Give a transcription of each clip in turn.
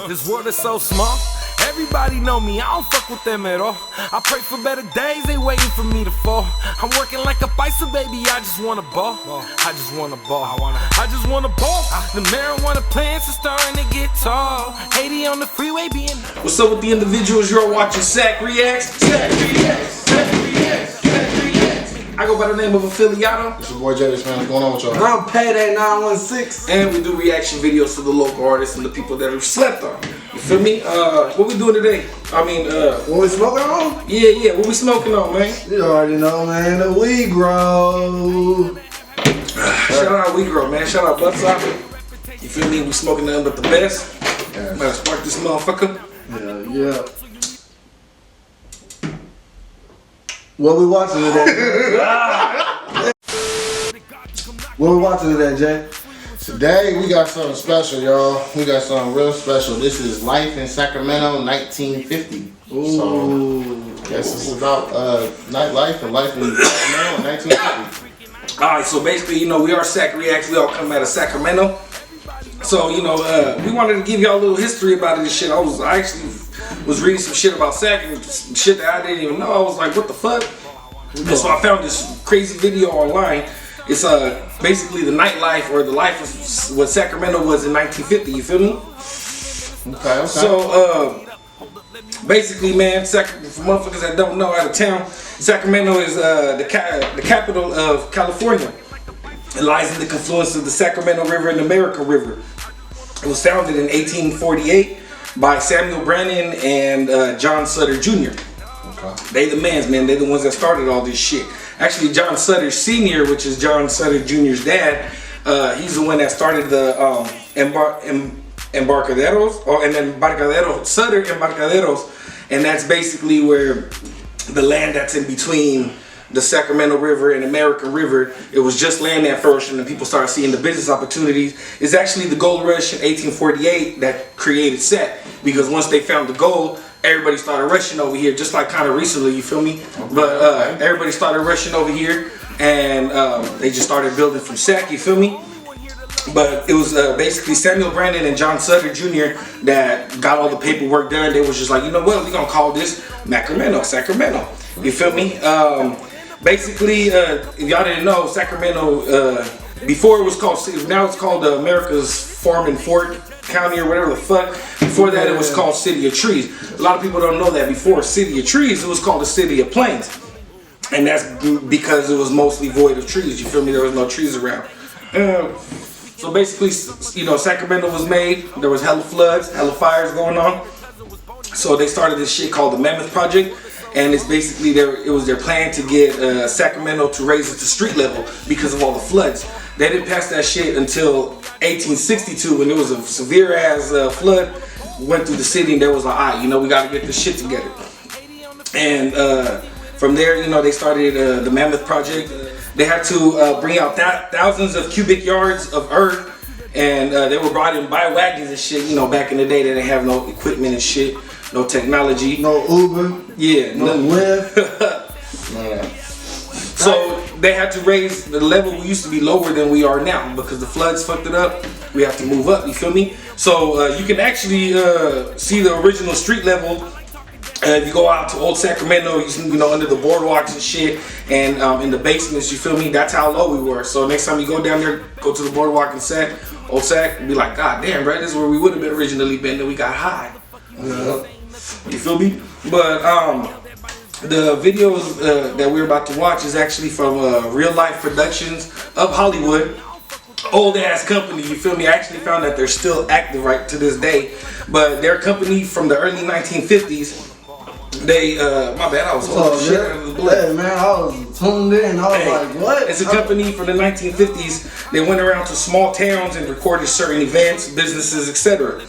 This world is so small. Everybody know me, I don't fuck with them at all. I pray for better days, they waiting for me to fall. I'm working like a bison, baby, I just wanna ball. I just wanna ball. I just wanna ball. The marijuana plants are starting to get tall. 80 on the freeway being... What's up with the individuals? You're watching SacReacts. I go by the name of Affiliato. It's your boy Jadis, man. What's going on with y'all? I'm Payday 916. And we do reaction videos to the local artists and the people that have slept on. You feel me? What we doing today? I mean, what we smoking on? Yeah, what we smoking on, man? You already know, man. The weed grow. Shout out We Grow, man. Shout out Buttsock. You feel me? We smoking nothing but the best. Yes. Better spark this motherfucker. Yeah. What we watching today? What we watching today, Jay? Today we got something special, y'all. We got something real special. This is Life in Sacramento, 1950. Ooh. So, yes, it's about nightlife and life in Sacramento in 1950. Alright, so basically, you know, we are SacReacts. We all come out of Sacramento. So, you know, we wanted to give y'all a little history about it and shit. I actually was reading some shit about Sac and some shit that I didn't even know. I was like, what the fuck? And so I found this crazy video online. It's basically the nightlife or the life of what Sacramento was in 1950. You feel me? Okay. So basically, man, for motherfuckers that don't know, out of town, Sacramento is the capital of California. It lies in the confluence of the Sacramento River and the American River. It was founded in 1848 by Samuel Brannan and John Sutter Jr. Okay. They the mans, man. They the ones that started all this shit. Actually, John Sutter Sr., which is John Sutter Jr.'s dad, he's the one that started the Embarcaderos, and then Embarcaderos, Sutter Embarcaderos, and that's basically where the land that's in between the Sacramento River and American River. It was just land at first, and then people started seeing the business opportunities. It's actually the gold rush in 1848 that created Sac, because once they found the gold, everybody started rushing over here, just like kind of recently, you feel me? But everybody started rushing over here, and they just started building from Sac, you feel me? But it was basically Samuel Brannan and John Sutter Jr. that got all the paperwork done. They was just like, you know what, we're gonna call this Sacramento. You feel me? Basically, if y'all didn't know, Sacramento, before it was called, now it's called America's Farm and Fort County or whatever the fuck. Before that, it was called City of Trees. A lot of people don't know that before City of Trees, it was called the City of Plains. And that's because it was mostly void of trees. You feel me? There was no trees around. So basically, you know, Sacramento was made. There was hella floods, hella fires going on. So they started this shit called the Mammoth Project. And it's basically it was their plan to get Sacramento to raise it to street level because of all the floods. They didn't pass that shit until 1862 when there was a severe ass flood went through the city, and there was like, all right, you know, we got to get this shit together. And from there, you know, they started the Mammoth Project. They had to bring out thousands of cubic yards of earth, and they were brought in by wagons and shit. You know, back in the day, they didn't have no equipment and shit. No technology. No Uber. Yeah. No Lyft. So they had to raise the level. We used to be lower than we are now because the floods fucked it up. We have to move up, you feel me? So you can actually see the original street level. If you go out to Old Sacramento, you know, under the boardwalks and shit, and in the basements, you feel me? That's how low we were. So next time you go down there, go to the boardwalk and Old Sac, and be like, God damn, bro, this is where we would have been originally been. Then we got high. You feel me? But the videos that we're about to watch is actually from Reelife Productions of Hollywood. Old ass company, you feel me? I actually found that they're still active right to this day. But their company from the early 1950s, they, my bad, I was holding shit out of the blood. Yeah, man, I was tuned in. I was like, what? It's a company from the 1950s. They went around to small towns and recorded certain events, businesses, etc.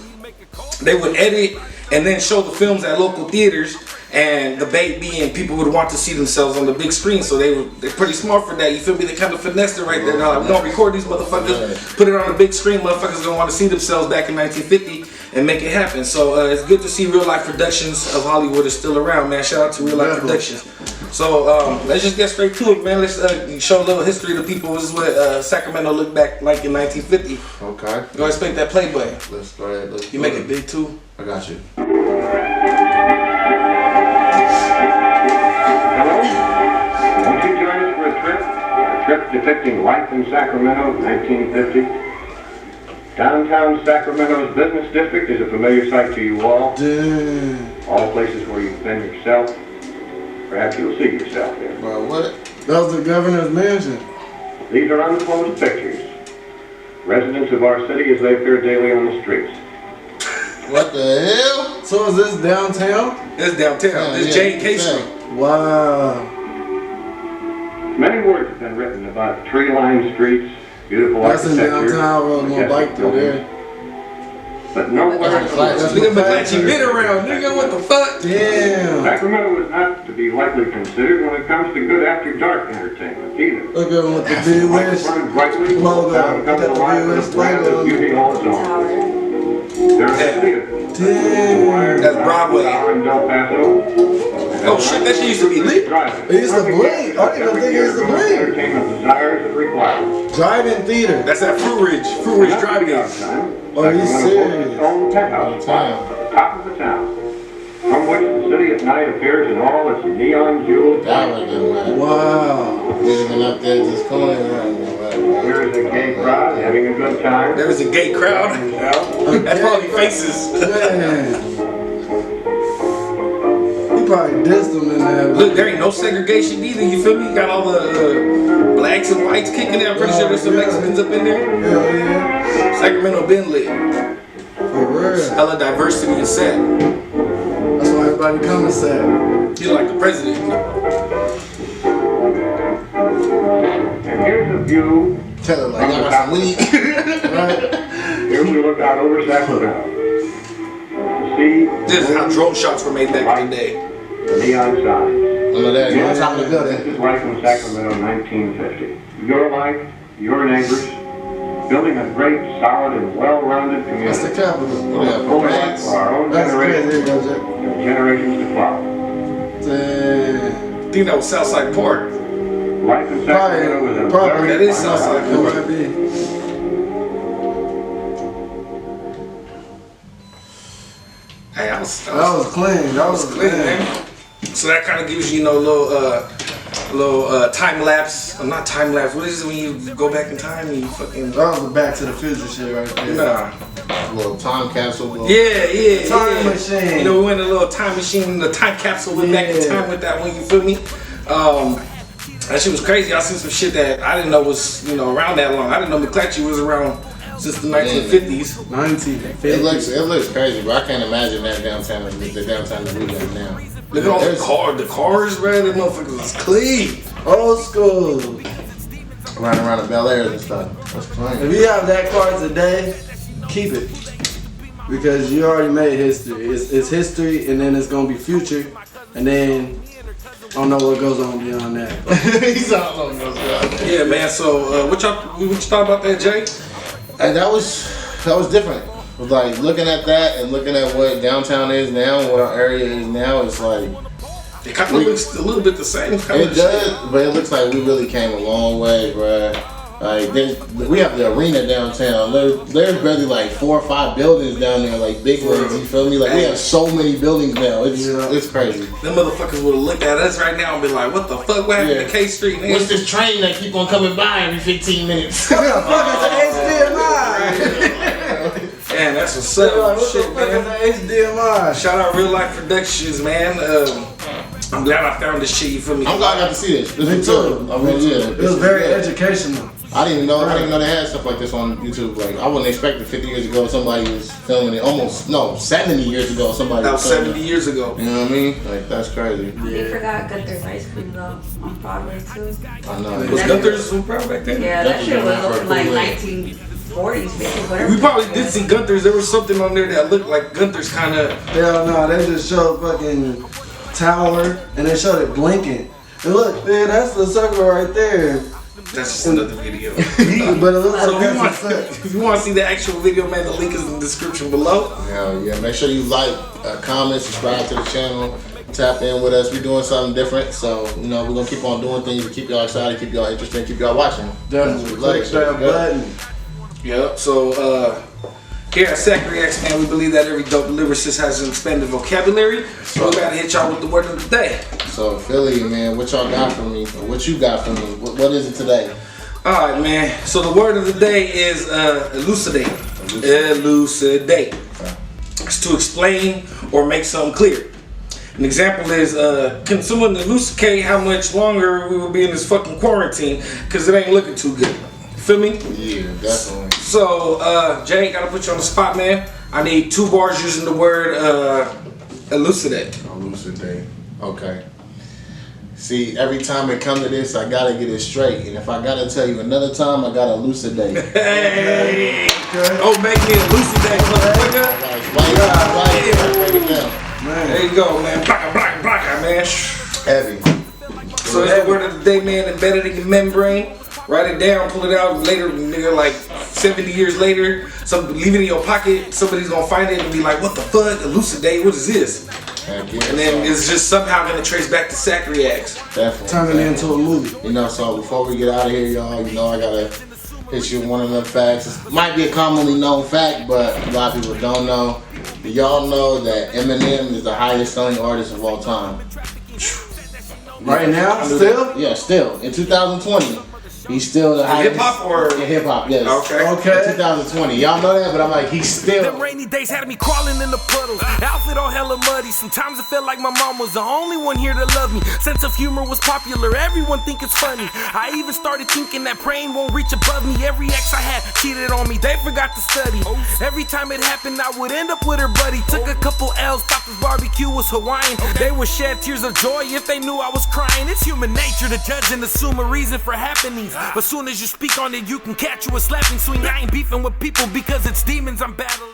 They would edit and then show the films at local theaters, and the bait being people would want to see themselves on the big screen, so they're pretty smart for that, you feel me? They kind of finessed it right there. They're like, we're gonna record these motherfuckers, put it on the big screen, motherfuckers gonna want to see themselves back in 1950 and make it happen. So it's good to see Reelife Productions of Hollywood is still around, man. Shout out to Reelife Productions. So let's just get straight to it, man. Let's show a little history to people. This is what Sacramento looked back like in 1950. Okay. Go ahead and spin that play button. Let's go ahead. You make it big too. I got you. Hello? Won't you join us for a trip depicting life in Sacramento, 1950? Downtown Sacramento's business district is a familiar sight to you all. Damn. All places where you've been yourself. Perhaps you'll see yourself there. Bro, what? That was the governor's mansion. These are unposed pictures. Residents of our city as they appear daily on the streets. What the hell? So is this downtown? This downtown. This J&K Street. Wow. Many words have been written about tree-lined streets, beautiful That's in architecture, downtown. We're gonna bike through there. but no words. Nigga McClatchy been around, nigga. What the fuck? Damn. Sacramento is not to be lightly considered when it comes to good after-dark entertainment either. Look at him with the big wish. Burning brightly, logo. down comes Got the alive big with wish a brand logo. of beauty all its own. There's a theater. Damn. That's Broadway. In Del Paso. Oh shit, that shit used to be lit. Drive-in. It used to blink. I didn't even think it used to blink. Entertainment desires and requirements. Drive-in theater. That's at Fruit Ridge Drive-In. Oh, you serious? Its own penthouse spot at the top of the town, from which the city at night appears in all its neon jeweled That light. was good, man. Wow. Living up there just calling around. There is a gay crowd having a good time. There was a gay crowd. That's probably faces. Man. He probably dissed them in there. Look, there ain't no segregation either. You feel me? You got all the blacks and whites kicking in. I'm pretty sure there's some Mexicans up in there. Hell yeah. Sacramento been lit. For real. Hella diversity is set. That's why everybody come and say. He's like the president. And here's a view. Tell him, like, y'all got some weed. Right? Here we look out over Sacramento. To see This is how drone shots were made back in the day. the neon signs. I know that. You're on top of the This building. is life in Sacramento 1950. Your life, your neighbors, building a great, solid, and well-rounded That's the community. capital. Yeah, Full Rex. for our own That's crazy. generation There you go, Jack. and generations to follow. Damn. I think that was Southside Park. Life in Sacramento is a Probably. very That is fine Southside It Park. might be. Hey, That was clean. That was clean, clean. man. So that kind of gives you, a little time lapse. Not time lapse. What is it when you go back in time and you fucking? That was the Back to the Future shit right there. Nah. Little time capsule. Little Yeah. Time machine. You know, we went in a little time machine, the time capsule, went back in Yeah. time with that one. You feel me? That shit was crazy. I seen some shit that I didn't know was around that long. I didn't know McClatchy was around since the 1950s. 1950. It looks crazy, but I can't imagine that downtown, the downtown that we got now. Look at all the cars, man. Them motherfuckers was clean. Old school. Riding around the Bel Airs and stuff. That's If crazy. you have that car today, keep it. Because you already made history. It's history, and then it's gonna be future, and then I don't know what goes on beyond that. He's all on those guys. Yeah, man. So what you thought about that, Jay? And that was different. Like looking at that and looking at what downtown is now, and what our area is now, it's like It kind of looks a little bit the same. it does, but it looks like we really came a long way, bruh. Like we have the arena downtown. There's barely like 4 or 5 buildings down there, like big ones. You feel me? Like we have so many buildings now. It's crazy. Them motherfuckers would have looked at us right now and be like, "What the fuck? What happened to K Street?" Nigga? What's this train that keep on coming by every 15 minutes? What the fuck is HDMI? Man, that's what's What up. the Shit, fuck man. is HDMI? Shout out Reelife Productions, man. I'm glad I found this shit. You feel me? I'm glad I got to see this. Me was too. good. I really did. It was very educational. I didn't even know they had stuff like this on YouTube. Like I wouldn't expect it 50 years ago somebody was filming it. 70 years ago somebody That was was filming 70 years ago. it. You know what I mean? Like that's crazy. They forgot Gunther's ice cream though on Broadway too. I know. Was Gunther's from proud back then? Yeah, that shit was looking like Definitely. 1940s, 50s, whatever. We probably did see Gunther's. There was something on there that looked like Gunther's kind of. Hell no, they just showed fucking tower and they showed it blinking. And look, man, that's the circle right there. That's just another video. But it looks So like that's the set. if you want to see the actual video, man, the link is in the description below. Hell yeah. Make sure you like, comment, subscribe to the channel. tap in with us. We're doing something different, so you know we're gonna keep on doing things to keep y'all excited, keep y'all interested, keep y'all watching. Definitely. Click that button. Yep. So here at SacReacts, man, we believe that every dope lyricist has an expanded vocabulary. So we gotta hit y'all with the word of the day. So Philly, man, what y'all got for me? Or what you got for me? What is it today? All right, man. So the word of the day is elucidate. Elucidate. Okay. It's to explain or make something clear. An example is, can someone elucidate how much longer we will be in this fucking quarantine? Because it ain't looking too good. Feel me? Yeah, definitely. So, Jay, gotta put you on the spot, man. I need 2 bars using the word elucidate. Elucidate. Okay. See, every time it comes to this, I gotta get it straight. And if I gotta tell you another time, I gotta elucidate. Hey! Okay. Oh, make me elucidate, motherfucker. There you go, man. Blocka, man. Heavy. So it's the word of the day, man. Embedded in your membrane. Write it down, pull it out later, nigga, like 70 years later. Leave it in your pocket. Somebody's gonna find it and be like, what the fuck? Elucidate, what is this? And then it's just somehow gonna trace back to SacReacts. Definitely. Turn it into a movie. You know, so before we get out of here, y'all, you know, I gotta hit you with one of them facts. It might be a commonly known fact, but a lot of people don't know. Do y'all know that Eminem is the highest selling artist of all time? Right now? Still? Yeah, still. In 2020. He's still the highest. Hip hop or hip hop? Yes. Okay. In 2020, y'all know that, but I'm like, he's still. Them rainy days had me crawling in the puddles. Outfit all hella muddy. Sometimes it felt like my mom was the only one here to love me. Sense of humor was popular. Everyone think it's funny. I even started thinking that praying won't reach above me. Every ex I had cheated on me. They forgot to study. Every time it happened, I would end up with her buddy. Took a couple L's. Thought this barbecue was Hawaiian. They would shed tears of joy if they knew I was crying. It's human nature to judge and assume a reason for happenings. But soon as you speak on it, you can catch you a slapping swing. I ain't beefing with people because it's demons I'm battling.